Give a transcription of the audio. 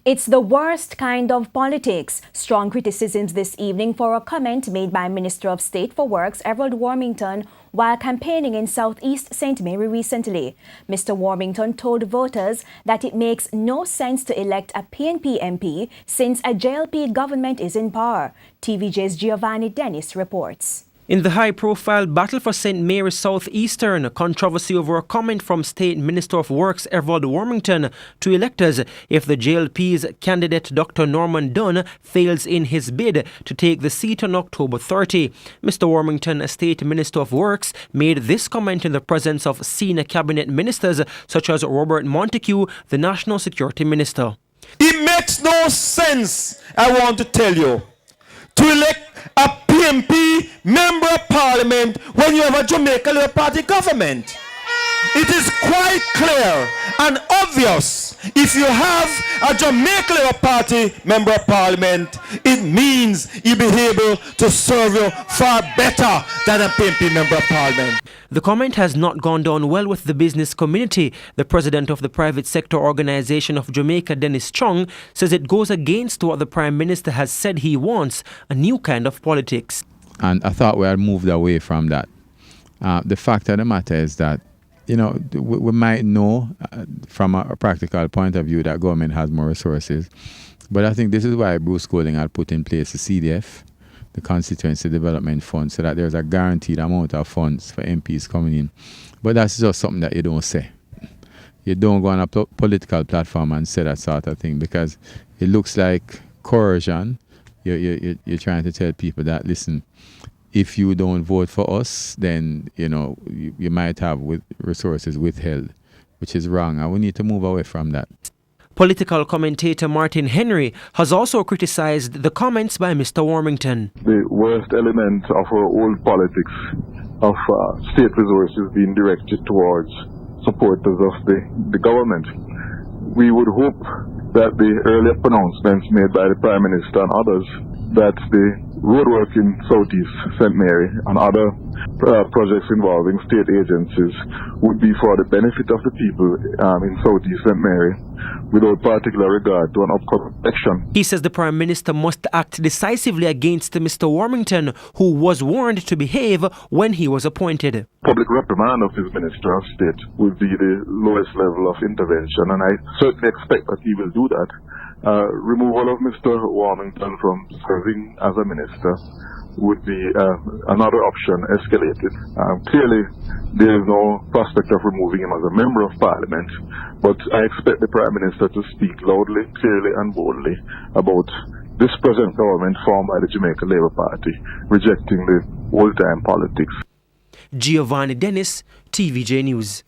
It's the worst kind of politics. Strong criticisms this evening for a comment made by Minister of State for Works Everald Warmington while campaigning in Southeast St. Mary recently. Mr. Warmington told voters that it makes no sense to elect a PNP MP since a JLP government is in power. TVJ's Giovanni Dennis reports. In the high-profile battle for St. Mary's Southeastern, a controversy over a comment from State Minister of Works Everald Warmington to electors if the JLP's candidate Dr. Norman Dunn fails in his bid to take the seat on October 30. Mr. Warmington, a State Minister of Works, made this comment in the presence of senior cabinet ministers such as Robert Montague, the National Security Minister. It makes no sense, I want to tell you, to elect a PNP member of parliament when you have a Jamaica Labour Party government. It is quite clear and obvious if you have a Jamaica Labour Party member of parliament, it means you'll be able to serve you far better than a PNP member of parliament. The comment has not gone down well with the business community. The president of the private sector organization of Jamaica, Dennis Chung, says it goes against what the Prime Minister has said he wants, a new kind of politics. And I thought we had moved away from that. The fact of the matter is that, you know, we might know from a practical point of view that government has more resources. But I think this is why Bruce Golding had put in place the CDF, the Constituency Development Fund, so that there's a guaranteed amount of funds for MPs coming in. But that's just something that you don't say. You don't go on a political platform and say that sort of thing because it looks like coercion. You're trying to tell people that, listen, if you don't vote for us, then, you know, you might have resources withheld, which is wrong. And we need to move away from that. Political commentator Martin Henry has also criticized the comments by Mr. Warmington. The worst element of our old politics of state resources being directed towards supporters of the government. We would hope that the earlier pronouncements made by the Prime Minister and others that the roadwork in Southeast St. Mary and other projects involving state agencies would be for the benefit of the people in Southeast St. Mary without particular regard to an upcoming election. He says the Prime Minister must act decisively against Mr. Warmington, who was warned to behave when he was appointed. Public reprimand of his Minister of State would be the lowest level of intervention, and I certainly expect that he will do that. Removal of Mr. Warmington from serving as a minister would be another option escalated. Clearly, there is no prospect of removing him as a member of parliament, but I expect the Prime Minister to speak loudly, clearly and boldly about this present government formed by the Jamaica Labour Party, rejecting the old-time politics. Giovanni Dennis, TVJ News.